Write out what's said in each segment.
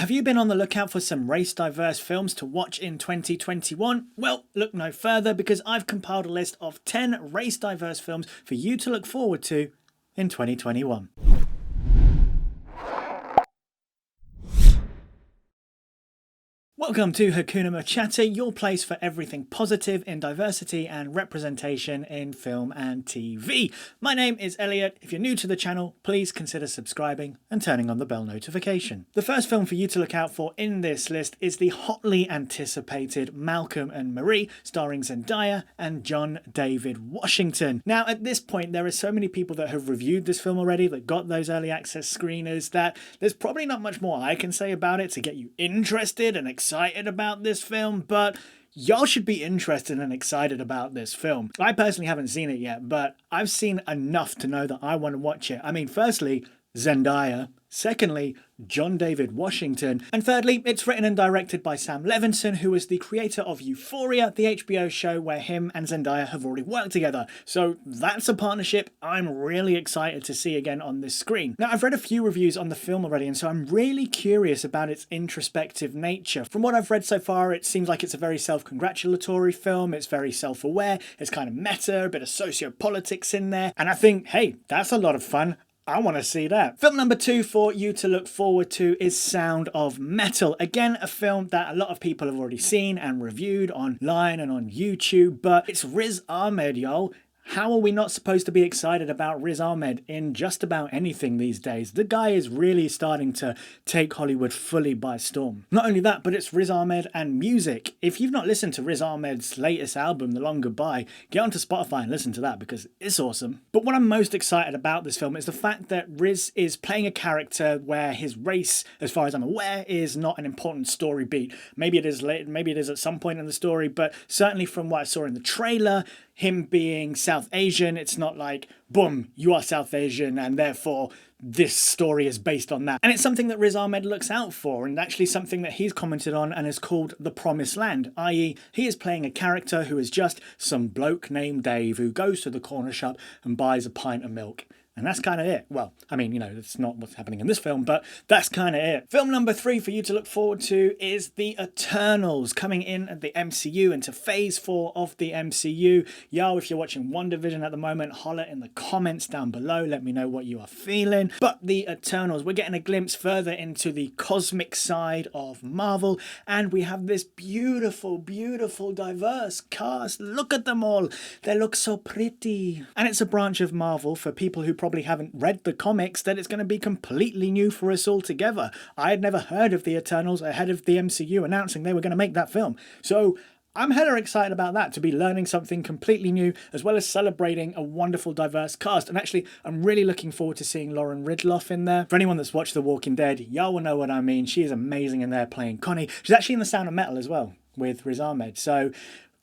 Have you been on the lookout for some race-diverse films to watch in 2021? Well, look no further because I've compiled a list of 10 race-diverse films for you to look forward to in 2021. Welcome to Hakuna MaChatter, your place for everything positive in diversity and representation in film and TV. My name is Elliot. If you're new to the channel, please consider subscribing and turning on the bell notification. The first film for you to look out for in this list is the hotly anticipated Malcolm and Marie, starring Zendaya and John David Washington. Now, at this point, there are so many people that have reviewed this film already, that got those early access screeners, that there's probably not much more I can say about it to get you interested and excited about this film, but y'all should be interested and excited about this film. I personally haven't seen it yet, but I've seen enough to know that I want to watch it. I mean, firstly, Zendaya. Secondly, John David Washington. And thirdly, it's written and directed by Sam Levinson, who is the creator of Euphoria, the HBO show where him and Zendaya have already worked together. So that's a partnership I'm really excited to see again on this screen. Now, I've read a few reviews on the film already, and so I'm really curious about its introspective nature. From what I've read so far, it seems like it's a very self-congratulatory film. It's very self-aware. It's kind of meta, a bit of sociopolitics in there. And I think, hey, that's a lot of fun. I want to see that. Film number 2 for you to look forward to is Sound of Metal. Again, a film that a lot of people have already seen and reviewed online and on YouTube, but it's Riz Ahmed, y'all. How are we not supposed to be excited about Riz Ahmed in just about anything these days? The guy is really starting to take Hollywood fully by storm. Not only that, but it's Riz Ahmed and music. If you've not listened to Riz Ahmed's latest album, The Long Goodbye, get onto Spotify and listen to that because it's awesome. But what I'm most excited about this film is the fact that Riz is playing a character where his race, as far as I'm aware, is not an important story beat. Maybe it is later, maybe it is at some point in the story, but certainly from what I saw in the trailer, him being South Asian, it's not like, boom, you are South Asian and therefore this story is based on that. And it's something that Riz Ahmed looks out for, and actually something that he's commented on and is called The Promised Land, i.e. he is playing a character who is just some bloke named Dave who goes to the corner shop and buys a pint of milk. And that's kind of it. Well, I mean, you know, that's not what's happening in this film, but that's kind of it. Film number 3 for you to look forward to is The Eternals, coming in at the MCU, into phase 4 of the MCU. Yo, if you're watching WandaVision at the moment, holler in the comments down below. Let me know what you are feeling. But The Eternals, we're getting a glimpse further into the cosmic side of Marvel, and we have this beautiful, beautiful, diverse cast. Look at them all. They look so pretty. And it's a branch of Marvel, for people who probably haven't read the comics, that it's going to be completely new for us all together. I had never heard of the Eternals ahead of the MCU announcing they were going to make that film. So I'm hella excited about that, to be learning something completely new, as well as celebrating a wonderful, diverse cast. And actually, I'm really looking forward to seeing Lauren Ridloff in there. For anyone that's watched The Walking Dead, y'all will know what I mean. She is amazing in there playing Connie. She's actually in The Sound of Metal as well, with Riz Ahmed. So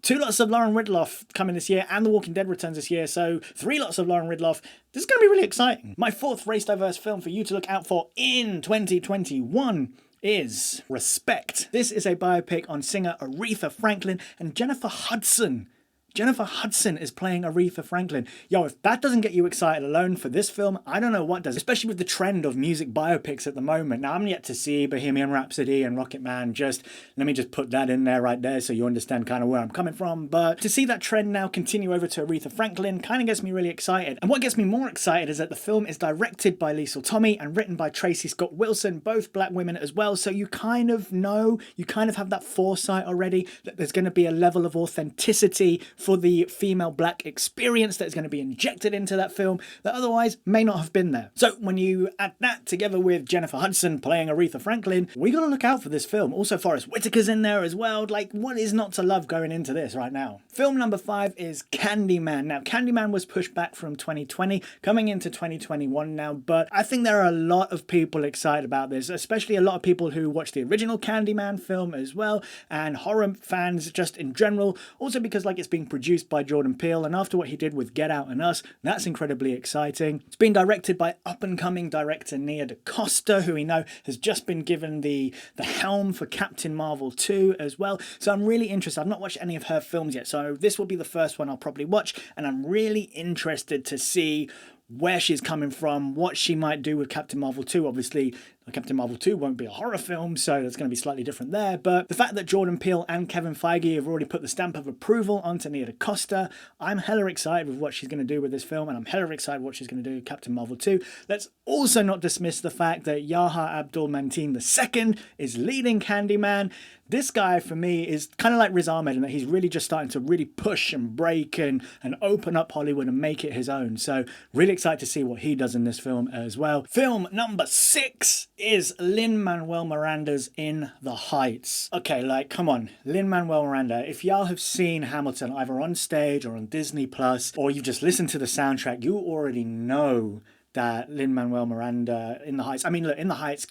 2 lots of Lauren Ridloff coming this year, and The Walking Dead returns this year, so 3 lots of Lauren Ridloff. This is going to be really exciting. My 4th race-diverse film for you to look out for in 2021 is Respect. This is a biopic on singer Aretha Franklin and Jennifer Hudson. Jennifer Hudson is playing Aretha Franklin. Yo, if that doesn't get you excited alone for this film, I don't know what does, especially with the trend of music biopics at the moment. Now, I'm yet to see Bohemian Rhapsody and Rocket Man. Let me just put that in there right there so you understand kind of where I'm coming from. But to see that trend now continue over to Aretha Franklin kind of gets me really excited. And what gets me more excited is that the film is directed by Liesl Tommy and written by Tracy Scott Wilson, both black women as well. So you kind of know, you kind of have that foresight already that there's going to be a level of authenticity for the female black experience that is going to be injected into that film that otherwise may not have been there. So when you add that together with Jennifer Hudson playing Aretha Franklin, we got to look out for this film. Also, Forrest Whitaker's in there as well. Like, what is not to love going into this right now? Film number 5 is Candyman. Now, Candyman was pushed back from 2020, coming into 2021 now, but I think there are a lot of people excited about this, especially a lot of people who watched the original Candyman film as well, and horror fans just in general. Also because, like, it's being produced by Jordan Peele, and after what he did with Get Out and Us, that's incredibly exciting. It's been directed by up-and-coming director Nia DaCosta, who we know has just been given the helm for Captain Marvel 2 as well. So I'm really interested. I've not watched any of her films yet, so this will be the first one I'll probably watch, and I'm really interested to see where she's coming from, what she might do with Captain Marvel 2. Obviously, Captain Marvel 2 won't be a horror film, so that's going to be slightly different there. But the fact that Jordan Peele and Kevin Feige have already put the stamp of approval onto Nia DaCosta, I'm hella excited with what she's going to do with this film, and I'm hella excited what she's going to do with Captain Marvel 2. Let's also not dismiss the fact that Yaha Abdul-Mateen II is leading Candyman. This guy, for me, is kind of like Riz Ahmed in that he's really just starting to really push and break and open up Hollywood and make it his own. So really excited to see what he does in this film as well. Film number 6 is Lin-Manuel Miranda's In the Heights. Okay, like, come on. Lin-Manuel Miranda, if y'all have seen Hamilton either on stage or on Disney Plus, or you've just listened to the soundtrack, you already know that Lin-Manuel Miranda, In the Heights, I mean, look, In the Heights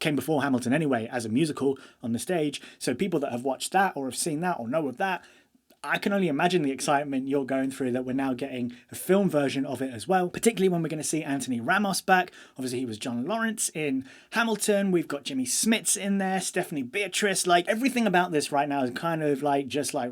came before Hamilton anyway as a musical on the stage, so people that have watched that or have seen that or know of that, I can only imagine the excitement you're going through that we're now getting a film version of it as well, particularly when we're going to see Anthony Ramos back. Obviously he was John Lawrence in Hamilton, we've got Jimmy Smits in there, Stephanie Beatrice, like everything about this right now is kind of like just like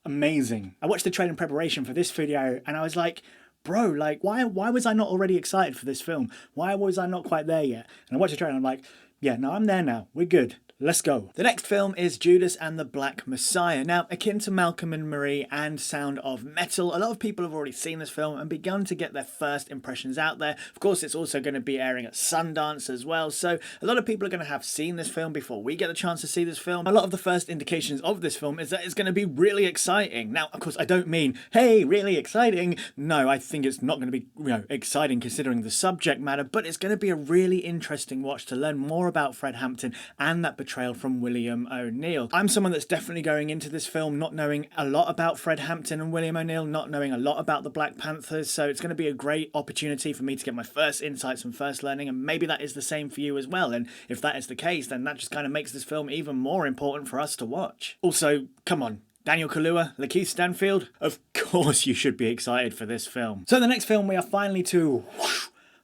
amazing. I watched the trailer in preparation for this video and I was like, bro, like, why was I not already excited for this film? Why was I not quite there yet? And I watched the trailer and I'm like, yeah, no, I'm there now. We're good. Let's go. The next film is Judas and the Black Messiah. Now, akin to Malcolm and Marie and Sound of Metal, a lot of people have already seen this film and begun to get their first impressions out there. Of course, it's also going to be airing at Sundance as well, so a lot of people are going to have seen this film before we get the chance to see this film. A lot of the first indications of this film is that it's going to be really exciting. Now, of course, I don't mean, hey, really exciting. No, I think it's not going to be, exciting considering the subject matter, but it's going to be a really interesting watch to learn more about Fred Hampton and that portrayal from William O'Neill. I'm someone that's definitely going into this film not knowing a lot about Fred Hampton and William O'Neill, not knowing a lot about the Black Panthers, so it's going to be a great opportunity for me to get my first insights and first learning, and maybe that is the same for you as well, and if that is the case, then that just kind of makes this film even more important for us to watch. Also, come on, Daniel Kaluuya, Lakeith Stanfield, of course you should be excited for this film. So the next film we are finally to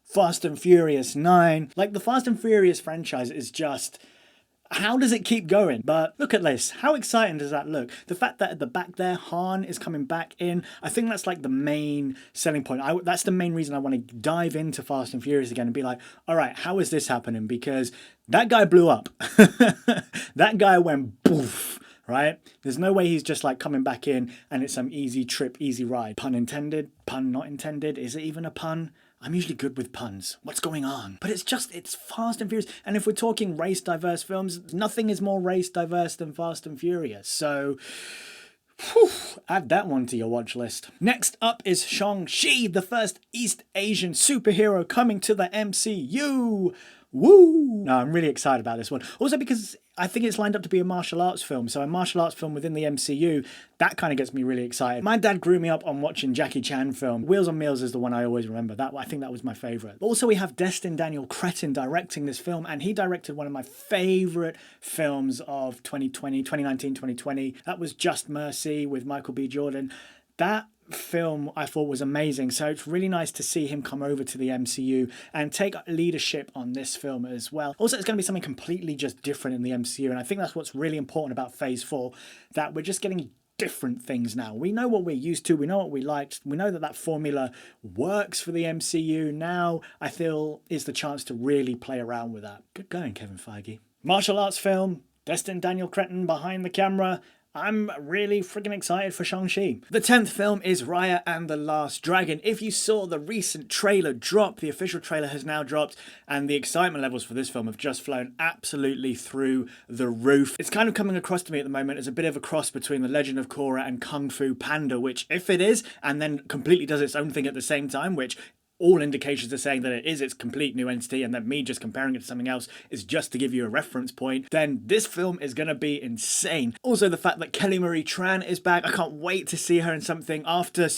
Fast and Furious 9. Like, the Fast and Furious franchise is just, how does it keep going? But look at this. How exciting does that look? The fact that at the back there, Han is coming back in, I think that's like the main selling point. That's the main reason I want to dive into Fast and Furious again and be like, all right, how is this happening? Because that guy blew up. That guy went boof. Right? There's no way he's just like coming back in and it's some easy trip, easy ride. Pun intended, pun not intended. Is it even a pun? I'm usually good with puns. What's going on? But it's Fast and Furious. And if we're talking race diverse films, nothing is more race diverse than Fast and Furious. So, add that one to your watch list. Next up is Shang-Chi, the first East Asian superhero coming to the MCU. Woo! No, I'm really excited about this one. Also because I think it's lined up to be a martial arts film. So a martial arts film within the MCU, that kind of gets me really excited. My dad grew me up on watching Jackie Chan film. Wheels on Meals is the one I always remember. I think that was my favourite. Also, we have Destin Daniel Cretton directing this film, and he directed one of my favourite films of 2019, 2020. That was Just Mercy with Michael B. Jordan. That film I thought was amazing, so it's really nice to see him come over to the MCU and take leadership on this film as well. Also, it's going to be something completely just different in the MCU, and I think that's what's really important about Phase 4, that we're just getting different things now. We know what we're used to, we know what we liked, we know that formula works for the MCU. Now I feel is the chance to really play around with that. Good going, Kevin Feige. Martial arts film, Destin Daniel Cretton behind the camera. I'm really freaking excited for Shang-Chi. The 10th film is Raya and the Last Dragon. If you saw the recent trailer drop, the official trailer has now dropped, and the excitement levels for this film have just flown absolutely through the roof. It's kind of coming across to me at the moment as a bit of a cross between The Legend of Korra and Kung Fu Panda, which if it is, and then completely does its own thing at the same time, which all indications are saying that it is its complete new entity and that me just comparing it to something else is just to give you a reference point, then this film is going to be insane. Also, the fact that Kelly Marie Tran is back, I can't wait to see her in something after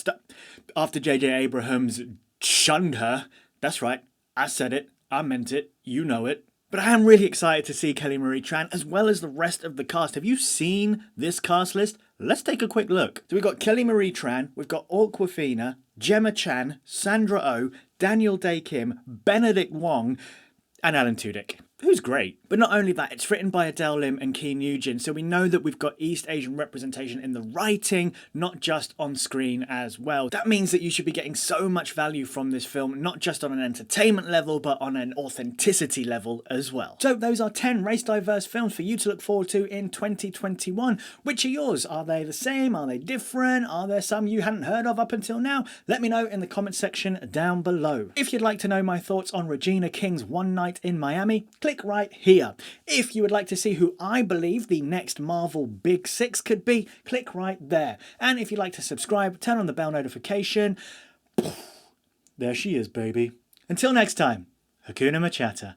J.J. Abrams shunned her. That's right, I said it, I meant it, you know it. But I am really excited to see Kelly Marie Tran as well as the rest of the cast. Have you seen this cast list? Let's take a quick look. So we've got Kelly Marie Tran, we've got Awkwafina, Gemma Chan, Sandra Oh, Daniel Day Kim, Benedict Wong, and Alan Tudyk, who's great. But But not only that, it's written by Adele Lim and Key Nugent, so we know that we've got East Asian representation in the writing, not just on screen as well. That means that you should be getting so much value from this film, not just on an entertainment level, but on an authenticity level as well. So those are 10 race diverse films for you to look forward to in 2021. Which are yours? Are they the same? Are they different? Are there some you hadn't heard of up until now? Let me know in the comment section down below. If you'd like to know my thoughts on Regina King's One Night in Miami, click right here. If you would like to see who I believe the next Marvel Big Six could be, click right there. And if you'd like to subscribe, turn on the bell notification. There she is, baby. Until next time, Hakuna MaChatter.